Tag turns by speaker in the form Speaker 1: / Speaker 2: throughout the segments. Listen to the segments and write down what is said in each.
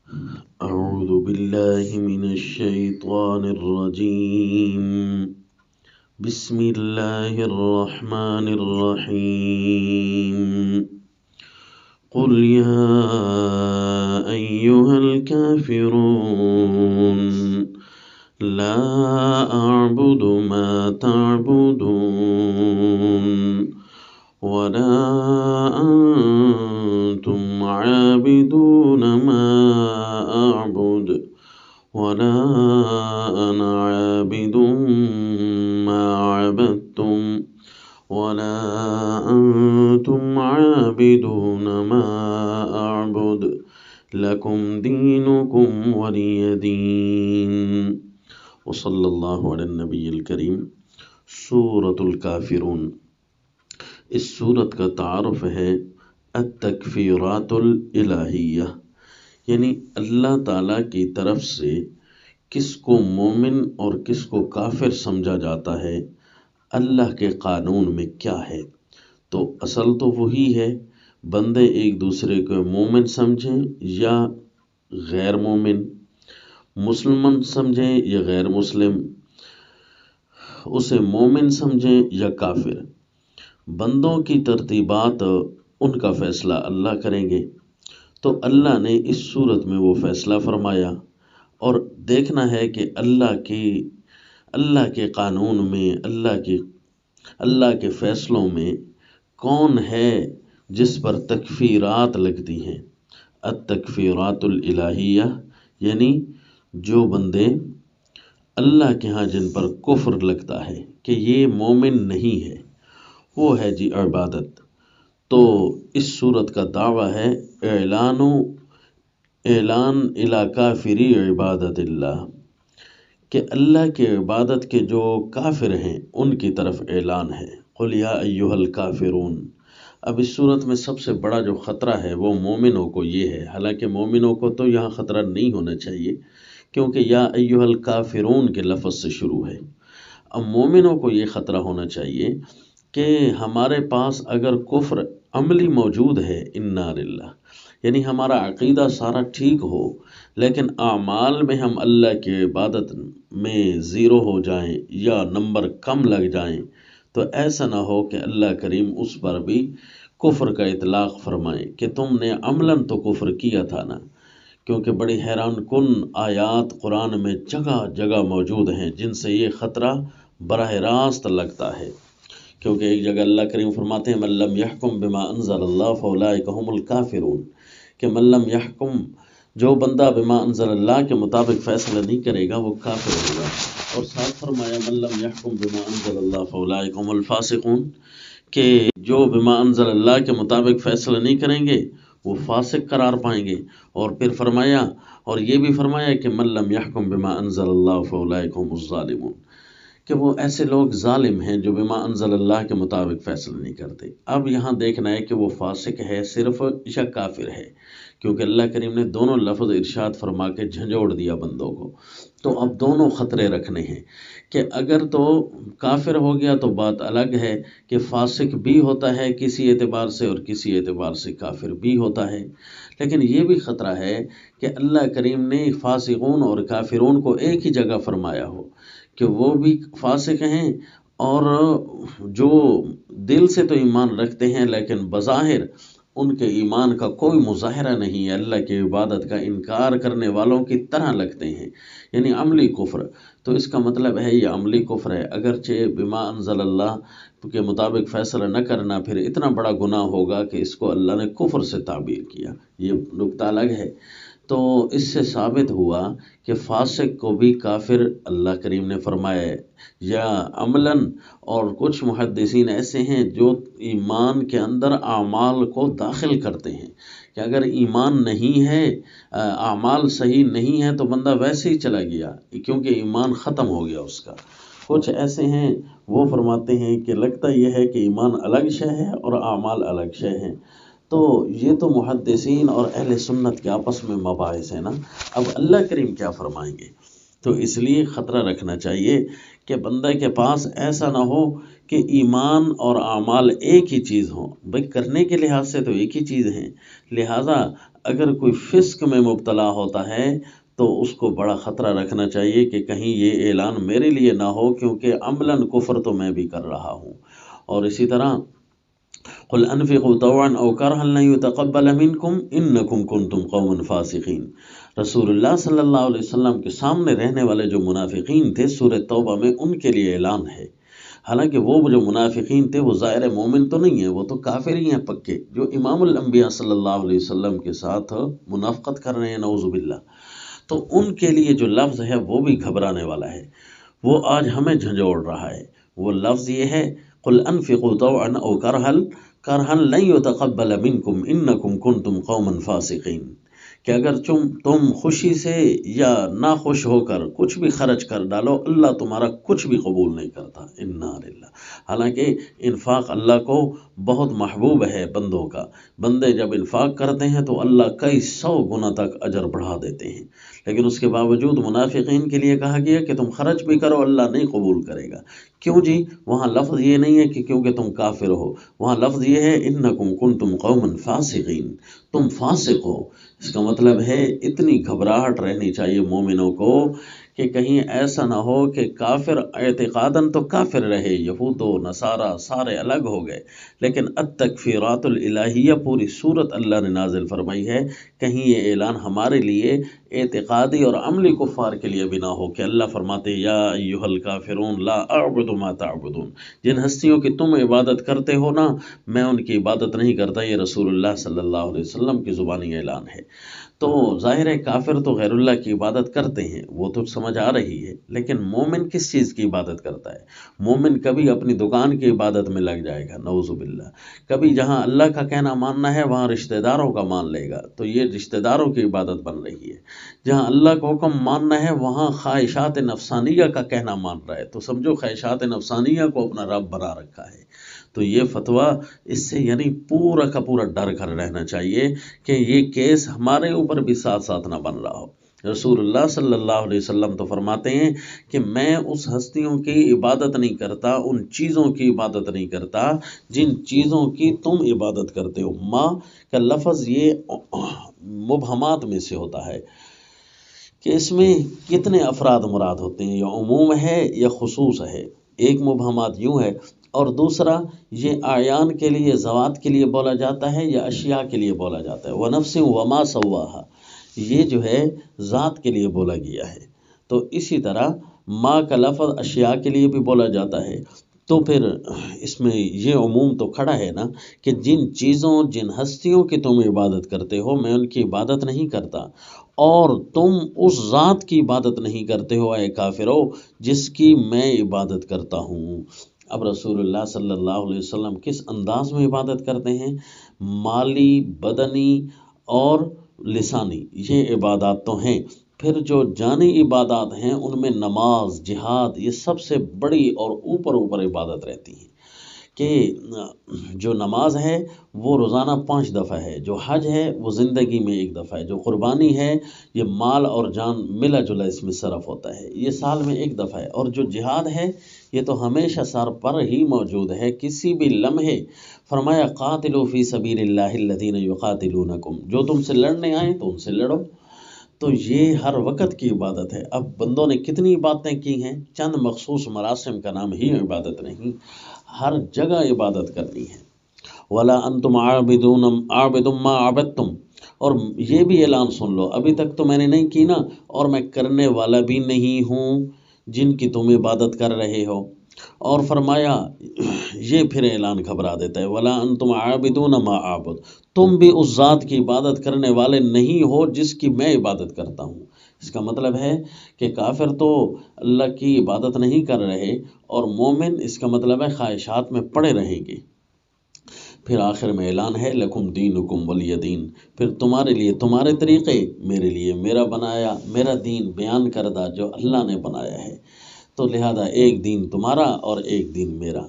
Speaker 1: أعوذ بالله من الشيطان الرجيم. بسم الله الرحمن الرحيم. قل يا أيها الكافرون لا أعبد ما تعبدون ولا أنتم عابدون ما أعبد ولا أنا عابد ما عبدتم ولا أنتم عابدون ما أعبد لكم دينكم ولي دين. وصلی اللہ علی النبی الکریم. سورۃ الکافرون. اس سورت کا تعارف ہے التکفیرات الالہیہ، یعنی اللہ تعالیٰ کی طرف سے کس کو مومن اور کس کو کافر سمجھا جاتا ہے، اللہ کے قانون میں کیا ہے. تو اصل تو وہی ہے، بندے ایک دوسرے کو مومن سمجھیں یا غیر مومن، مسلمان سمجھیں یا غیر مسلم، اسے مومن سمجھیں یا کافر. بندوں کی ترتیبات ان کا فیصلہ اللہ کریں گے. تو اللہ نے اس صورت میں وہ فیصلہ فرمایا، اور دیکھنا ہے کہ اللہ کے قانون میں، اللہ کے فیصلوں میں کون ہے جس پر تکفیرات لگتی ہیں. التکفیرات الالہیہ یعنی جو بندے اللہ کے ہاں جن پر کفر لگتا ہے کہ یہ مومن نہیں ہے، وہ ہے جی عبادت. تو اس صورت کا دعویٰ ہے اعلان الی کافری عبادت اللہ، کہ اللہ کے عبادت کے جو کافر ہیں ان کی طرف اعلان ہے. قل یا ایھا الکافرون. اب اس صورت میں سب سے بڑا جو خطرہ ہے وہ مومنوں کو یہ ہے، حالانکہ مومنوں کو تو یہاں خطرہ نہیں ہونا چاہیے کیونکہ یا ایھا الکافرون کے لفظ سے شروع ہے. اب مومنوں کو یہ خطرہ ہونا چاہیے کہ ہمارے پاس اگر کفر عملی موجود ہے، انا للہ، یعنی ہمارا عقیدہ سارا ٹھیک ہو لیکن اعمال میں ہم اللہ کی عبادت میں زیرو ہو جائیں یا نمبر کم لگ جائیں، تو ایسا نہ ہو کہ اللہ کریم اس پر بھی کفر کا اطلاق فرمائیں کہ تم نے عملاً تو کفر کیا تھا نا. کیونکہ بڑی حیران کن آیات قرآن میں جگہ جگہ موجود ہیں جن سے یہ خطرہ براہ راست لگتا ہے. کیونکہ ایک جگہ اللہ کریم فرماتے ہیں من لم یحکم بما انزل اللہ فاولئک هم الکافرون، کہ من لم یحکم، جو بندہ بما انزل اللہ کے مطابق فیصلہ نہیں کرے گا وہ کافر ہوگا. اور ساتھ فرمایا من لم یحکم بما انزل اللہ فاولئک هم الفاسقون، کہ جو بما انزل اللہ کے مطابق فیصلہ نہیں کریں گے وہ فاسق قرار پائیں گے. اور پھر فرمایا، اور یہ بھی فرمایا کہ من لم یحکم بما انزل اللہ فاولئک هم الظالمون، کہ وہ ایسے لوگ ظالم ہیں جو بما انزل اللہ کے مطابق فیصلہ نہیں کرتے. اب یہاں دیکھنا ہے کہ وہ فاسق ہے صرف یا کافر ہے، کیونکہ اللہ کریم نے دونوں لفظ ارشاد فرما کے جھنجھوڑ دیا بندوں کو. تو اب دونوں خطرے رکھنے ہیں کہ اگر تو کافر ہو گیا تو بات الگ ہے کہ فاسق بھی ہوتا ہے کسی اعتبار سے اور کسی اعتبار سے کافر بھی ہوتا ہے. لیکن یہ بھی خطرہ ہے کہ اللہ کریم نے فاسقون اور کافرون کو ایک ہی جگہ فرمایا ہو کہ وہ بھی فاسق ہیں اور جو دل سے تو ایمان رکھتے ہیں لیکن بظاہر ان کے ایمان کا کوئی مظاہرہ نہیں ہے، اللہ کی عبادت کا انکار کرنے والوں کی طرح لگتے ہیں، یعنی عملی کفر. تو اس کا مطلب ہے یہ عملی کفر ہے، اگرچہ بما انزل اللہ کے مطابق فیصلہ نہ کرنا پھر اتنا بڑا گناہ ہوگا کہ اس کو اللہ نے کفر سے تعبیر کیا. یہ نکتہ الگ ہے. تو اس سے ثابت ہوا کہ فاسق کو بھی کافر اللہ کریم نے فرمایا ہے یا عملاً. اور کچھ محدثین ایسے ہیں جو ایمان کے اندر اعمال کو داخل کرتے ہیں کہ اگر ایمان نہیں ہے، اعمال صحیح نہیں ہے تو بندہ ویسے ہی چلا گیا کیونکہ ایمان ختم ہو گیا اس کا. کچھ ایسے ہیں وہ فرماتے ہیں کہ لگتا یہ ہے کہ ایمان الگ شے ہے اور اعمال الگ شے ہیں. تو یہ تو محدثین اور اہل سنت کے آپس میں مباحث ہیں نا. اب اللہ کریم کیا فرمائیں گے؟ تو اس لیے خطرہ رکھنا چاہیے کہ بندہ کے پاس ایسا نہ ہو کہ ایمان اور اعمال ایک ہی چیز ہوں، بھائی کرنے کے لحاظ سے تو ایک ہی چیز ہیں، لہٰذا اگر کوئی فسق میں مبتلا ہوتا ہے تو اس کو بڑا خطرہ رکھنا چاہیے کہ کہیں یہ اعلان میرے لیے نہ ہو، کیونکہ عملاً کفر تو میں بھی کر رہا ہوں۔ اور اسی طرح قل انفقوا طوعا او کرها لن يتقبل منكم انکم کنتم قوما فاسقین۔ رسول اللہ صلی اللہ علیہ وسلم کے سامنے رہنے والے جو منافقین تھے، سورہ توبہ میں ان کے لیے اعلان ہے۔ حالانکہ وہ جو منافقین تھے وہ ظاہر مومن تو نہیں ہیں، وہ تو کافر ہی ہیں پکے، جو امام الانبیاء صلی اللہ علیہ وسلم کے ساتھ منافقت کر رہے ہیں، نعوذ باللہ۔ تو ان کے لیے جو لفظ ہے وہ بھی گھبرانے والا ہے، وہ آج ہمیں جھنجھوڑ رہا ہے۔ وہ لفظ یہ ہے قل انفقوا طوعا او کرها لن يتقبل منكم انکم کنتم قوما فاسقین، کہ اگر تم خوشی سے یا ناخوش ہو کر کچھ بھی خرچ کر ڈالو، اللہ تمہارا کچھ بھی قبول نہیں کرتا۔ انا للہ۔ حالانکہ انفاق اللہ کو بہت محبوب ہے بندوں کا، بندے جب انفاق کرتے ہیں تو اللہ کئی 100 گنا تک اجر بڑھا دیتے ہیں، لیکن اس کے باوجود منافقین کے لیے کہا گیا کہ تم خرچ بھی کرو، اللہ نہیں قبول کرے گا۔ کیوں جی؟ وہاں لفظ یہ نہیں ہے کہ کیونکہ تم کافر ہو، وہاں لفظ یہ ہے انکم کنتم قوما فاسقین، تم فاسق ہو۔ اس کا مطلب ہے اتنی گھبراہٹ رہنی چاہیے مومنوں کو کہ کہیں ایسا نہ ہو کہ کافر اعتقاداً تو کافر رہے، یہود و نصارہ سارے الگ ہو گئے، لیکن التکفیرات الالہیہ پوری سورت اللہ نے نازل فرمائی ہے، کہیں یہ اعلان ہمارے لیے اعتقادی اور عملی کفار کے لیے بھی نہ ہو کہ اللہ فرماتے یا ایھا الکافرون لا اعبد ما تعبدون، جن ہستیوں کی تم عبادت کرتے ہو نا، میں ان کی عبادت نہیں کرتا۔ یہ رسول اللہ صلی اللہ علیہ وسلم کی زبانی اعلان ہے۔ تو ظاہر ہے کافر تو غیر اللہ کی عبادت کرتے ہیں، وہ تو سمجھ آ رہی ہے، لیکن مومن کس چیز کی عبادت کرتا ہے؟ مومن کبھی اپنی دکان کی عبادت میں لگ جائے گا، نعوذ باللہ، کبھی جہاں اللہ کا کہنا ماننا ہے وہاں رشتہ داروں کا مان لے گا، تو یہ رشتہ داروں کی عبادت بن رہی ہے۔ جہاں اللہ کا حکم ماننا ہے وہاں خواہشات نفسانیہ کا کہنا مان رہا ہے، تو سمجھو خواہشات نفسانیہ کو اپنا رب بنا رکھا ہے۔ تو یہ فتویٰ، اس سے یعنی پورا کا پورا ڈر کر رہنا چاہیے کہ یہ کیس ہمارے اوپر بھی ساتھ ساتھ نہ بن رہا ہو۔ رسول اللہ صلی اللہ علیہ وسلم تو فرماتے ہیں کہ میں اس ہستیوں کی عبادت نہیں کرتا، ان چیزوں کی عبادت نہیں کرتا جن چیزوں کی تم عبادت کرتے ہو۔ ماں کا لفظ یہ مبہمات میں سے ہوتا ہے کہ اس میں کتنے افراد مراد ہوتے ہیں، یا عموم ہے یا خصوص ہے۔ ایک مبہمات یوں ہے، اور دوسرا یہ اعیان کے لیے، ذوات کے لیے بولا جاتا ہے یا اشیاء کے لیے بولا جاتا ہے۔ وَنَفْسٍ وَمَا سَوَّاهَا، یہ جو ہے ذات کے لیے بولا گیا ہے۔ تو اسی طرح ماں کا لفظ اشیاء کے لیے بھی بولا جاتا ہے، تو پھر اس میں یہ عموم تو کھڑا ہے نا کہ جن چیزوں، جن ہستیوں کی تم عبادت کرتے ہو میں ان کی عبادت نہیں کرتا، اور تم اس ذات کی عبادت نہیں کرتے ہو اے کافرو جس کی میں عبادت کرتا ہوں۔ اب رسول اللہ صلی اللہ علیہ وسلم کس انداز میں عبادت کرتے ہیں؟ مالی، بدنی اور لسانی، یہ عبادات تو ہیں۔ پھر جو جانی عبادات ہیں ان میں نماز، جہاد، یہ سب سے بڑی اور اوپر عبادت رہتی ہے، کہ جو نماز ہے وہ روزانہ 5 دفعہ ہے، جو حج ہے وہ زندگی میں 1 دفعہ ہے، جو قربانی ہے یہ مال اور جان ملا جلا اس میں صرف ہوتا ہے، یہ سال میں 1 دفعہ ہے، اور جو جہاد ہے یہ تو ہمیشہ سر پر ہی موجود ہے، کسی بھی لمحے۔ فرمایا قاتلوا فی سبیل اللہ الذین یقاتلونکم، جو تم سے لڑنے آئیں تو ان سے لڑو۔ تو یہ ہر وقت کی عبادت ہے۔ اب بندوں نے کتنی عبادتیں کی ہیں، چند مخصوص مراسم کا نام ہی عبادت نہیں، ہر جگہ عبادت کرنی ہے۔ وَلَا أَنْتُمْ عَابِدُونَ مَا عَبَدتُّمْ، اور یہ بھی اعلان سن لو، ابھی تک تو میں نے نہیں کی نا، اور میں کرنے والا بھی نہیں ہوں جن کی تم عبادت کر رہے ہو۔ اور فرمایا یہ پھر اعلان گھبرا دیتا ہے، وَلَا أَنْتُمْ عَابِدُونَ مَا أَعْبُدُ، تم بھی اس ذات کی عبادت کرنے والے نہیں ہو جس کی میں عبادت کرتا ہوں۔ اس کا مطلب ہے کہ کافر تو اللہ کی عبادت نہیں کر رہے، اور مومن اس کا مطلب ہے خواہشات میں پڑے رہیں گے۔ پھر آخر میں اعلان ہے لکم دینکم ولی دین، پھر تمہارے لیے تمہارے طریقے، میرے لیے میرا بنایا، میرا دین بیان کردہ جو اللہ نے بنایا ہے، تو لہذا ایک دین تمہارا اور ایک دین میرا۔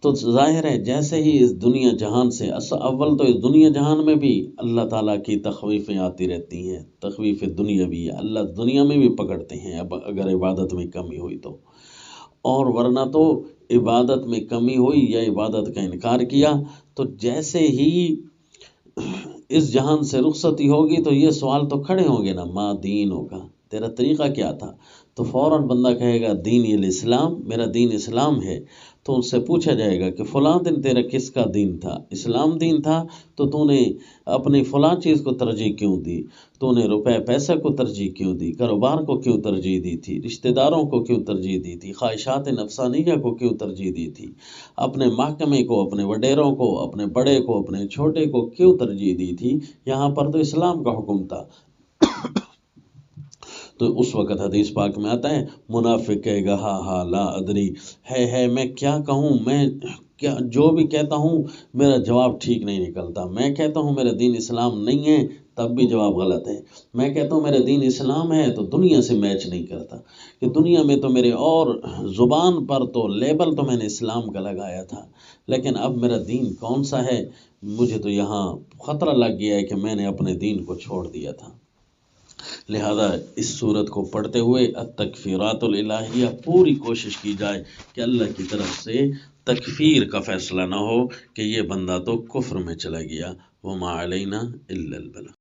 Speaker 1: تو ظاہر ہے جیسے ہی اس دنیا جہان سے اول تو اس دنیا جہان میں بھی اللہ تعالیٰ کی تخویفیں آتی رہتی ہیں، تخویف دنیا بھی، اللہ دنیا میں بھی پکڑتے ہیں اب اگر عبادت میں کمی ہوئی تو، اور ورنہ تو عبادت میں کمی ہوئی یا عبادت کا انکار کیا تو جیسے ہی اس جہان سے رخصتی ہوگی تو یہ سوال تو کھڑے ہوں گے نا، ما دین ہوگا، تیرا طریقہ کیا تھا؟ تو فوراً بندہ کہے گا دین الاسلام، میرا دین اسلام ہے۔ تو اس سے پوچھا جائے گا کہ فلاں دن تیرا کس کا دین تھا؟ اسلام دین تھا، تو نے اپنی فلاں چیز کو ترجیح کیوں دی؟ تو نے روپے پیسے کو ترجیح کیوں دی؟ کاروبار کو کیوں ترجیح دی تھی؟ رشتہ داروں کو کیوں ترجیح دی تھی؟ خواہشات نفسانیہ کو کیوں ترجیح دی تھی؟ اپنے محکمے کو، اپنے وڈیروں کو، اپنے بڑے کو، اپنے چھوٹے کو کیوں ترجیح دی تھی؟ یہاں پر تو اسلام کا حکم تھا۔ تو اس وقت حدیث پاک میں آتا ہے منافق کہے گا ہاں ہاں لا ادری، ہے میں کیا کہوں، میں کیا جو بھی کہتا ہوں میرا جواب ٹھیک نہیں نکلتا، میں کہتا ہوں میرا دین اسلام نہیں ہے تب بھی جواب غلط ہے، میں کہتا ہوں میرا دین اسلام ہے تو دنیا سے میچ نہیں کرتا، کہ دنیا میں تو میرے اور زبان پر تو لیبل تو میں نے اسلام کا لگایا تھا، لیکن اب میرا دین کون سا ہے؟ مجھے تو یہاں خطرہ لگ گیا ہے کہ میں نے اپنے دین کو چھوڑ دیا تھا۔ لہذا اس صورت کو پڑھتے ہوئے التکفیرات الالہیہ پوری کوشش کی جائے کہ اللہ کی طرف سے تکفیر کا فیصلہ نہ ہو کہ یہ بندہ تو کفر میں چلا گیا، وما علینا الا البلاغ۔